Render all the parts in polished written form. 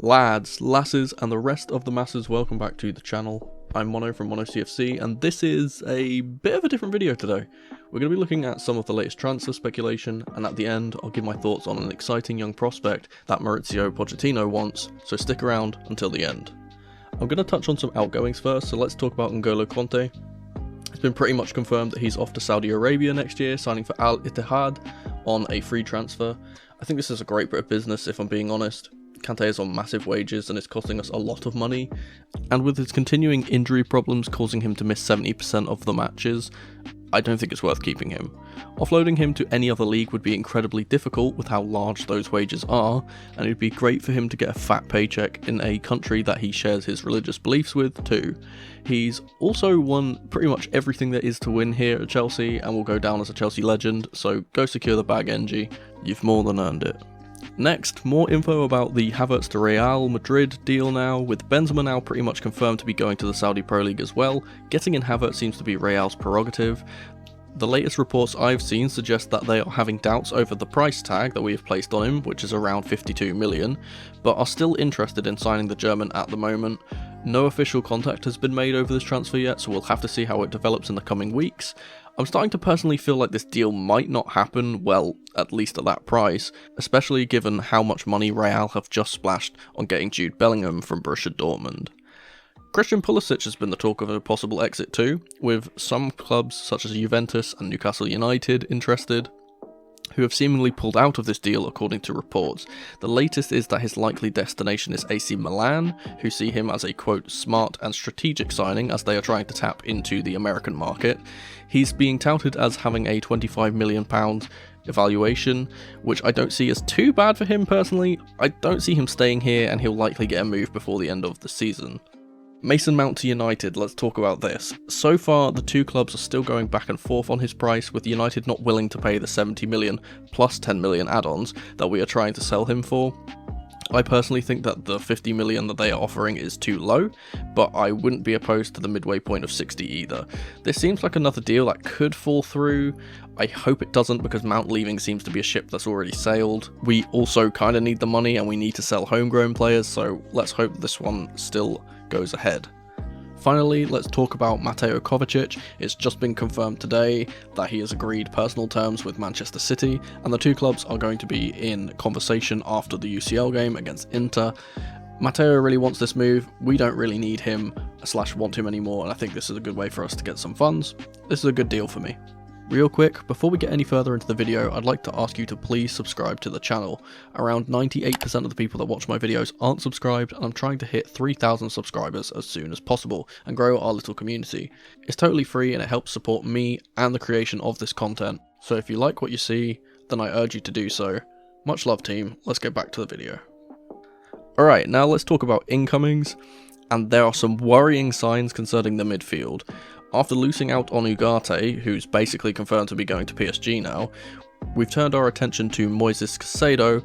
Lads, lasses, and the rest of the masses, welcome back to the channel. I'm Mono from Mono CFC, and this is a bit of a different video today. We're going to be looking at some of the latest transfer speculation, and at the end, I'll give my thoughts on an exciting young prospect that Mauricio Pochettino wants, so stick around until the end. I'm going to touch on some outgoings first, so let's talk about N'Golo Kanté. It's been pretty much confirmed that he's off to Saudi Arabia next year, signing for Al Ittihad on a free transfer. I think this is a great bit of business, if I'm being honest. Kanté is on massive wages and is costing us a lot of money, and with his continuing injury problems causing him to miss 70% of the matches, I don't think it's worth keeping him. Offloading him to any other league would be incredibly difficult with how large those wages are, and it would be great for him to get a fat paycheck in a country that he shares his religious beliefs with too. He's also won pretty much everything there is to win here at Chelsea and will go down as a Chelsea legend, so go secure the bag, NG. You've more than earned it. Next, more info about the Havertz to Real Madrid deal now, with Benzema now pretty much confirmed to be going to the Saudi Pro League as well. Getting in Havertz seems to be Real's prerogative. The latest reports I've seen suggest that they are having doubts over the price tag that we have placed on him, which is around 52 million, but are still interested in signing the German at the moment. No official contact has been made over this transfer yet, so we'll have to see how it develops in the coming weeks. I'm starting to personally feel like this deal might not happen, well, at least at that price, especially given how much money Real have just splashed on getting Jude Bellingham from Borussia Dortmund. Christian Pulisic has been the talk of a possible exit too, with some clubs such as Juventus and Newcastle United interested, who have seemingly pulled out of this deal according to reports. The latest is that his likely destination is AC Milan, who see him as a quote smart and strategic signing as they are trying to tap into the American market. He's being touted as having a £25 million evaluation, which I don't see as too bad for him personally. I don't see him staying here, and he'll likely get a move before the end of the season. Mason Mount to United, let's talk about this. So far, the two clubs are still going back and forth on his price, with United not willing to pay the 70 million plus 10 million add-ons that we are trying to sell him for. I personally think that the 50 million that they are offering is too low, but I wouldn't be opposed to the midway point of 60 either. This seems like another deal that could fall through. I hope it doesn't, because Mount leaving seems to be a ship that's already sailed. We also kind of need the money, and we need to sell homegrown players, so let's hope this one still goes ahead. Finally, let's talk about Mateo Kovacic. It's just been confirmed today that he has agreed personal terms with Manchester City, and the two clubs are going to be in conversation after the UCL game against Inter. Mateo really wants this move. We don't really need him / want him anymore, and I think this is a good way for us to get some funds. This is a good deal for me. Real quick, before we get any further into the video, I'd like to ask you to please subscribe to the channel. Around 98% of the people that watch my videos aren't subscribed, and I'm trying to hit 3,000 subscribers as soon as possible and grow our little community. It's totally free and it helps support me and the creation of this content, so if you like what you see, then I urge you to do so. Much love, team. Let's get back to the video. Alright, now let's talk about incomings, and there are some worrying signs concerning the midfield. After losing out on Ugarte, who's basically confirmed to be going to PSG now, we've turned our attention to Moises Caicedo,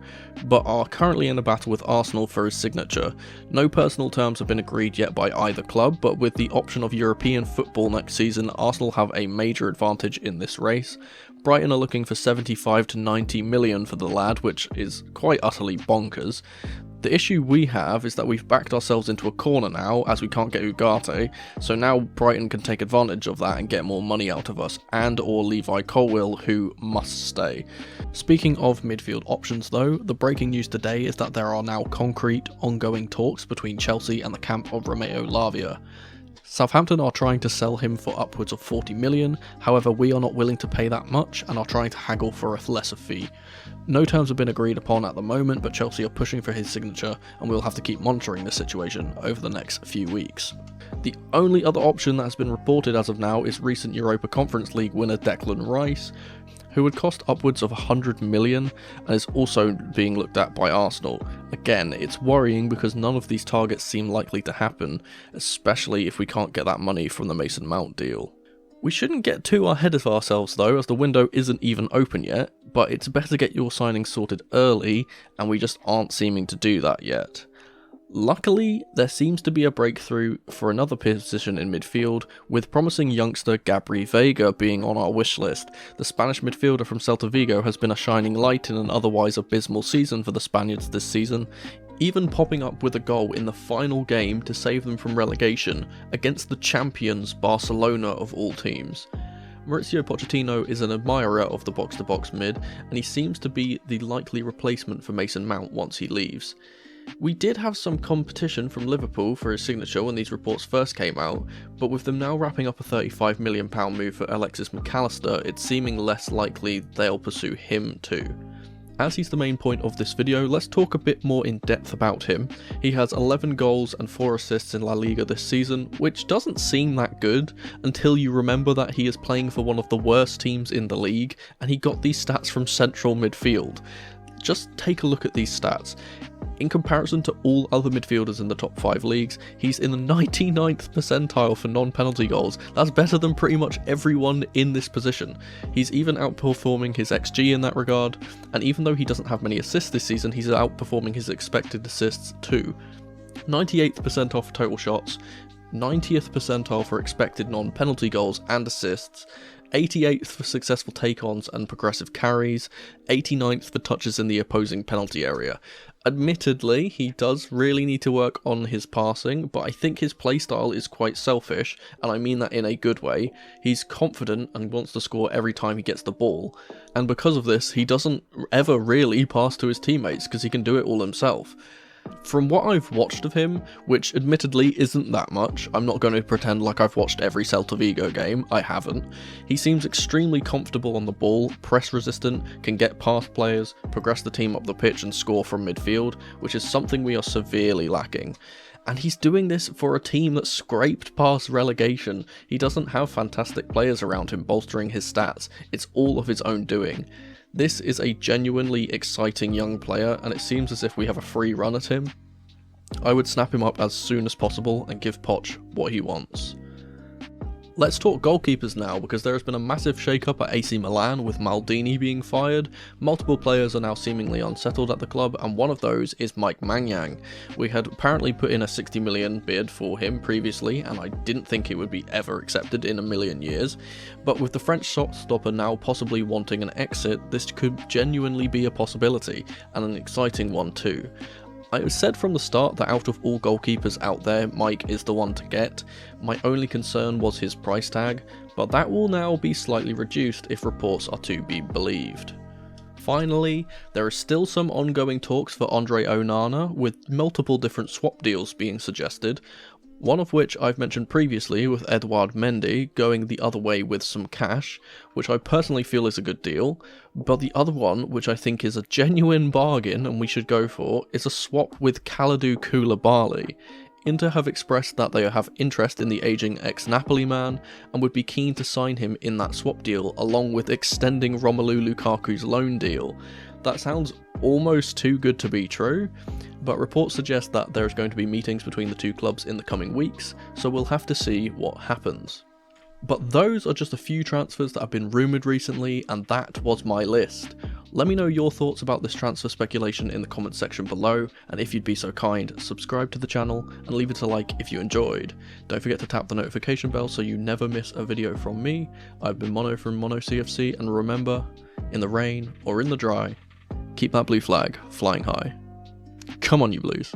but are currently in a battle with Arsenal for his signature. No personal terms have been agreed yet by either club, but with the option of European football next season, Arsenal have a major advantage in this race. Brighton are looking for 75 to 90 million for the lad, which is quite utterly bonkers. The issue we have is that we've backed ourselves into a corner now, as we can't get Ugarte, so now Brighton can take advantage of that and get more money out of us, and or Levi Colwill, who must stay. Speaking of midfield options though, the breaking news today is that there are now concrete, ongoing talks between Chelsea and the camp of Romeo Lavia. Southampton are trying to sell him for upwards of 40 million, however we are not willing to pay that much and are trying to haggle for a lesser fee. No terms have been agreed upon at the moment, but Chelsea are pushing for his signature, and we'll have to keep monitoring the situation over the next few weeks. The only other option that has been reported as of now is recent Europa Conference League winner Declan Rice, who would cost upwards of 100 million and is also being looked at by Arsenal. Again, it's worrying because none of these targets seem likely to happen, especially if we can't get that money from the Mason Mount deal. We shouldn't get too ahead of ourselves though, as the window isn't even open yet, but it's better to get your signings sorted early, and we just aren't seeming to do that yet. Luckily, there seems to be a breakthrough for another position in midfield, with promising youngster Gabri Veiga being on our wish list. The Spanish midfielder from Celta Vigo has been a shining light in an otherwise abysmal season for the Spaniards this season. even popping up with a goal in the final game to save them from relegation against the champions Barcelona of all teams. Mauricio Pochettino is an admirer of the box-to-box mid, and he seems to be the likely replacement for Mason Mount once he leaves. We did have some competition from Liverpool for his signature when these reports first came out, but with them now wrapping up a £35 million move for Alexis McAllister, it's seeming less likely they'll pursue him too. As he's the main point of this video, let's talk a bit more in depth about him. He has 11 goals and 4 assists in La Liga this season, which doesn't seem that good until you remember that he is playing for one of the worst teams in the league, and he got these stats from central midfield. Just take a look at these stats. In comparison to all other midfielders in the top 5 leagues, he's in the 99th percentile for non-penalty goals. That's better than pretty much everyone in this position. He's even outperforming his XG in that regard, and even though he doesn't have many assists this season, he's outperforming his expected assists too. 98th percentile for total shots, 90th percentile for expected non-penalty goals and assists, 88th for successful take-ons and progressive carries, 89th for touches in the opposing penalty area. Admittedly, he does really need to work on his passing, but I think his playstyle is quite selfish, and I mean that in a good way. He's confident and wants to score every time he gets the ball, and because of this, he doesn't ever really pass to his teammates because he can do it all himself. From what I've watched of him, which admittedly isn't that much, I'm not going to pretend like I've watched every Celta Vigo game, I haven't, he seems extremely comfortable on the ball, press resistant, can get past players, progress the team up the pitch and score from midfield, which is something we are severely lacking. And he's doing this for a team that scraped past relegation. He doesn't have fantastic players around him bolstering his stats, it's all of his own doing. This is a genuinely exciting young player, and it seems as if we have a free run at him. I would snap him up as soon as possible and give Poch what he wants. Let's talk goalkeepers now, because there has been a massive shake-up at AC Milan with Maldini being fired. Multiple players are now seemingly unsettled at the club, and one of those is Mike Maignan. We had apparently put in a 60 million bid for him previously, and I didn't think it would be ever accepted in a million years. But with the French shot stopper now possibly wanting an exit, this could genuinely be a possibility, and an exciting one too. I said from the start that out of all goalkeepers out there, Mike is the one to get. My only concern was his price tag, but that will now be slightly reduced if reports are to be believed. Finally, there are still some ongoing talks for Andre Onana, with multiple different swap deals being suggested, one of which I've mentioned previously with Edouard Mendy going the other way with some cash, which I personally feel is a good deal, but the other one, which I think is a genuine bargain and we should go for, is a swap with Kalidou Koulibaly. Inter have expressed that they have interest in the aging ex-Napoli man and would be keen to sign him in that swap deal along with extending Romelu Lukaku's loan deal. That sounds almost too good to be true, but reports suggest that there is going to be meetings between the two clubs in the coming weeks, so we'll have to see what happens. But those are just a few transfers that have been rumoured recently, and that was my list. Let me know your thoughts about this transfer speculation in the comments section below, and if you'd be so kind, subscribe to the channel and leave it a like if you enjoyed. Don't forget to tap the notification bell so you never miss a video from me. I've been Mono from Mono CFC, and remember, in the rain or in the dry, keep that blue flag flying high. Come on, you Blues.